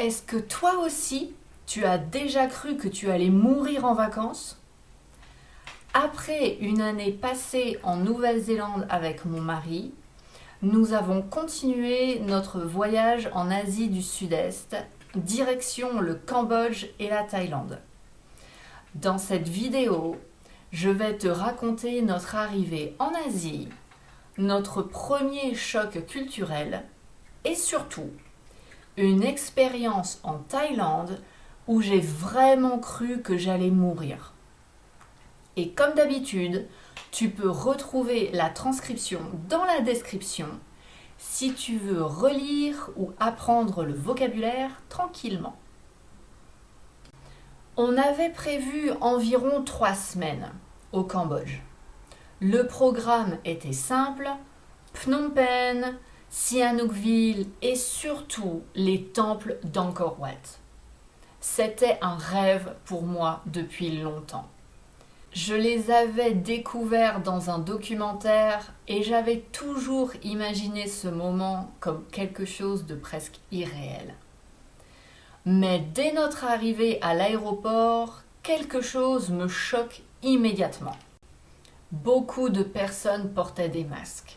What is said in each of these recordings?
Est-ce que toi aussi, tu as déjà cru que tu allais mourir en vacances? Après une année passée en Nouvelle-Zélande avec mon mari, nous avons continué notre voyage en Asie du Sud-Est, direction le Cambodge et la Thaïlande. Dans cette vidéo, je vais te raconter notre arrivée en Asie, notre premier choc culturel et surtout une expérience en Thaïlande où j'ai vraiment cru que j'allais mourir. Et comme d'habitude, tu peux retrouver la transcription dans la description si tu veux relire ou apprendre le vocabulaire tranquillement. On avait prévu environ 3 semaines au Cambodge. Le programme était simple, Phnom Penh, Sihanoukville et surtout les temples d'Angkor Wat. C'était un rêve pour moi depuis longtemps. Je les avais découverts dans un documentaire et j'avais toujours imaginé ce moment comme quelque chose de presque irréel. Mais dès notre arrivée à l'aéroport, quelque chose me choque immédiatement. Beaucoup de personnes portaient des masques.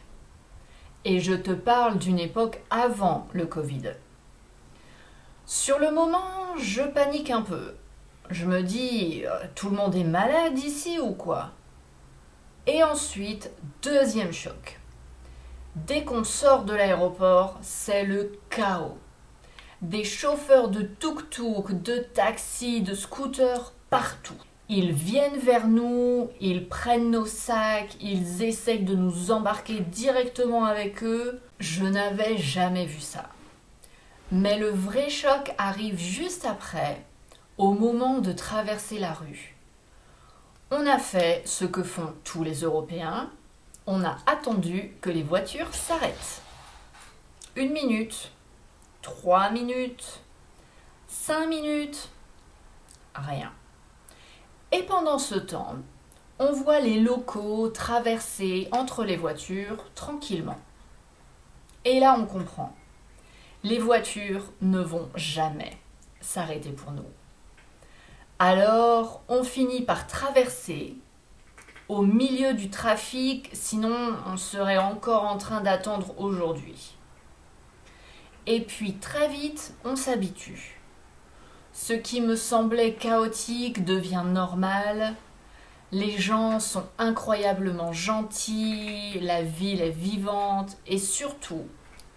Et je te parle d'une époque avant le Covid. Sur le moment, je panique un peu. Je me dis, tout le monde est malade ici ou quoi? Et ensuite, deuxième choc. Dès qu'on sort de l'aéroport, c'est le chaos. Des chauffeurs de tuk-tuk, de taxis, de scooters partout. Ils viennent vers nous, ils prennent nos sacs, ils essayent de nous embarquer directement avec eux. Je n'avais jamais vu ça. Mais le vrai choc arrive juste après, au moment de traverser la rue. On a fait ce que font tous les Européens, on a attendu que les voitures s'arrêtent. 1 minute, 3 minutes, 5 minutes, rien. Et pendant ce temps, on voit les locaux traverser entre les voitures tranquillement. Et là, on comprend. Les voitures ne vont jamais s'arrêter pour nous. Alors, on finit par traverser au milieu du trafic, sinon on serait encore en train d'attendre aujourd'hui. Et puis très vite, on s'habitue. Ce qui me semblait chaotique devient normal. Les gens sont incroyablement gentils, la ville est vivante et surtout,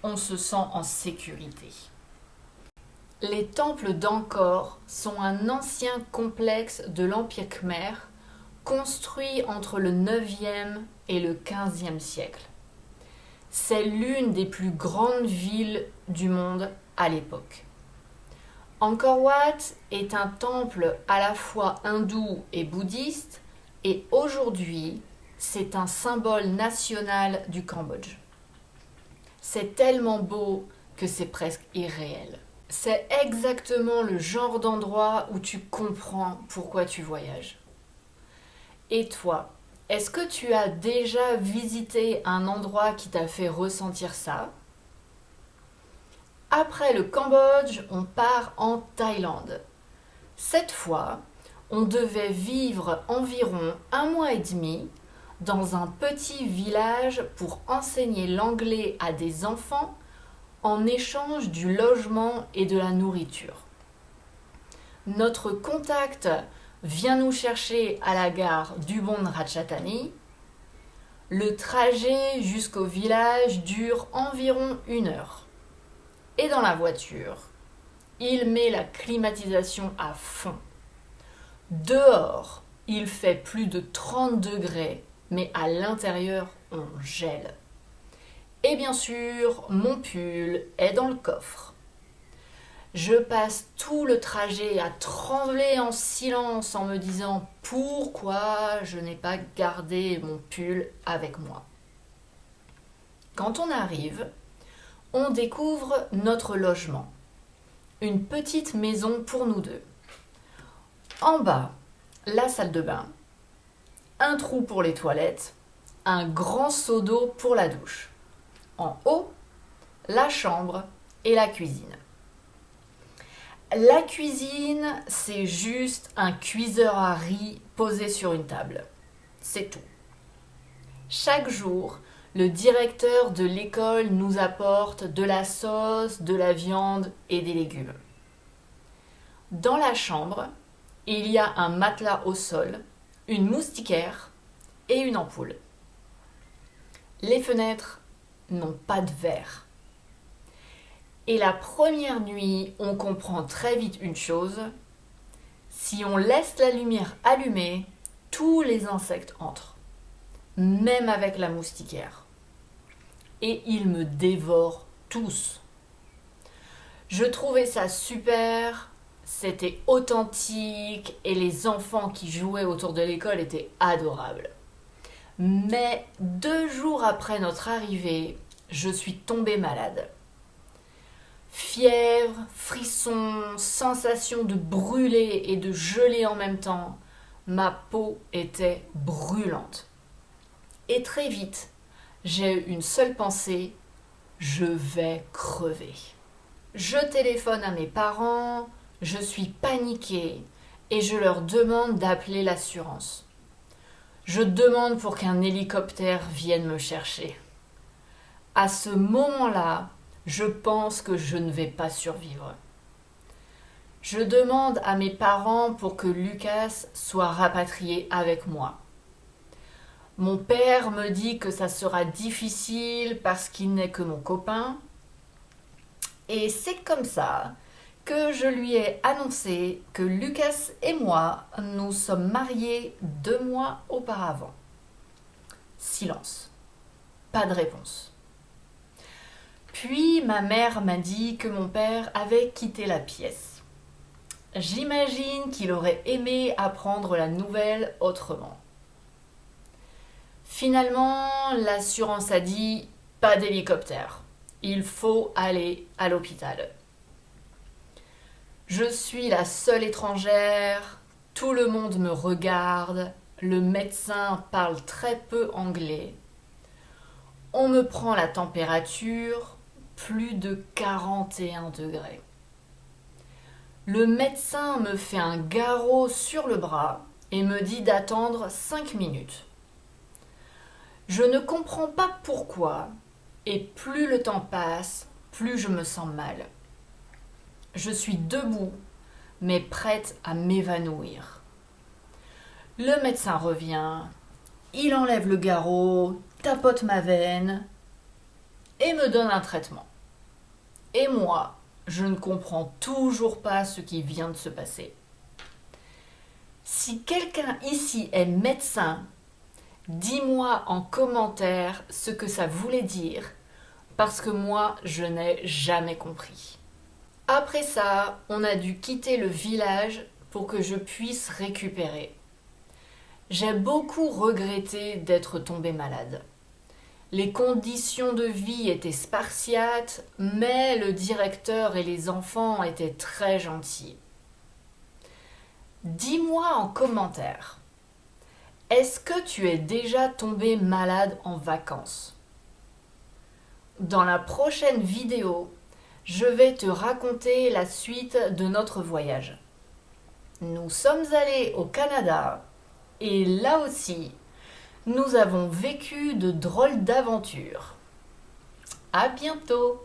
on se sent en sécurité. Les temples d'Angkor sont un ancien complexe de l'Empire Khmer construit entre le 9e et le 15e siècle. C'est l'une des plus grandes villes du monde à l'époque. Angkor Wat est un temple à la fois hindou et bouddhiste et aujourd'hui, c'est un symbole national du Cambodge. C'est tellement beau que c'est presque irréel. C'est exactement le genre d'endroit où tu comprends pourquoi tu voyages. Et toi, est-ce que tu as déjà visité un endroit qui t'a fait ressentir ça? Après le Cambodge, on part en Thaïlande. Cette fois, on devait vivre environ 1 mois et demi dans un petit village pour enseigner l'anglais à des enfants en échange du logement et de la nourriture. Notre contact vient nous chercher à la gare d'Ubon Ratchathani. Le trajet jusqu'au village dure environ 1 heure. Et dans la voiture, il met la climatisation à fond. Dehors, il fait plus de 30 degrés, mais à l'intérieur, on gèle. Et bien sûr, mon pull est dans le coffre. Je passe tout le trajet à trembler en silence en me disant pourquoi je n'ai pas gardé mon pull avec moi. Quand on arrive, on découvre notre logement. Une petite maison pour nous deux. En bas, la salle de bain, un trou pour les toilettes, un grand seau d'eau pour la douche. En haut, la chambre et la cuisine. La cuisine, c'est juste un cuiseur à riz posé sur une table. C'est tout. Chaque jour, le directeur de l'école nous apporte de la sauce, de la viande et des légumes. Dans la chambre, il y a un matelas au sol, une moustiquaire et une ampoule. Les fenêtres n'ont pas de verre. Et la première nuit, on comprend très vite une chose. Si on laisse la lumière allumée, tous les insectes entrent, même avec la moustiquaire. Et ils me dévorent tous. Je trouvais ça super, c'était authentique et les enfants qui jouaient autour de l'école étaient adorables. Mais 2 jours après notre arrivée, je suis tombée malade. Fièvre, frissons, sensation de brûler et de geler en même temps. Ma peau était brûlante. Et très vite, j'ai eu une seule pensée, je vais crever. Je téléphone à mes parents, je suis paniquée et je leur demande d'appeler l'assurance. Je demande pour qu'un hélicoptère vienne me chercher. À ce moment-là, je pense que je ne vais pas survivre. Je demande à mes parents pour que Lucas soit rapatrié avec moi. Mon père me dit que ça sera difficile parce qu'il n'est que mon copain. Et c'est comme ça que je lui ai annoncé que Lucas et moi nous sommes mariés 2 mois auparavant. Silence. Pas de réponse. Puis ma mère m'a dit que mon père avait quitté la pièce. J'imagine qu'il aurait aimé apprendre la nouvelle autrement. Finalement, l'assurance a dit « pas d'hélicoptère, il faut aller à l'hôpital ». Je suis la seule étrangère, tout le monde me regarde, le médecin parle très peu anglais. On me prend la température, plus de 41 degrés. Le médecin me fait un garrot sur le bras et me dit d'attendre 5 minutes. Je ne comprends pas pourquoi, et plus le temps passe, plus je me sens mal. Je suis debout, mais prête à m'évanouir. Le médecin revient, il enlève le garrot, tapote ma veine et me donne un traitement. Et moi, je ne comprends toujours pas ce qui vient de se passer. Si quelqu'un ici est médecin, dis-moi en commentaire ce que ça voulait dire, parce que moi, je n'ai jamais compris. Après ça, on a dû quitter le village pour que je puisse récupérer. J'ai beaucoup regretté d'être tombée malade. Les conditions de vie étaient spartiates, mais le directeur et les enfants étaient très gentils. Dis-moi en commentaire, est-ce que tu es déjà tombé malade en vacances ? Dans la prochaine vidéo, je vais te raconter la suite de notre voyage. Nous sommes allés au Canada et là aussi, nous avons vécu de drôles d'aventures. À bientôt!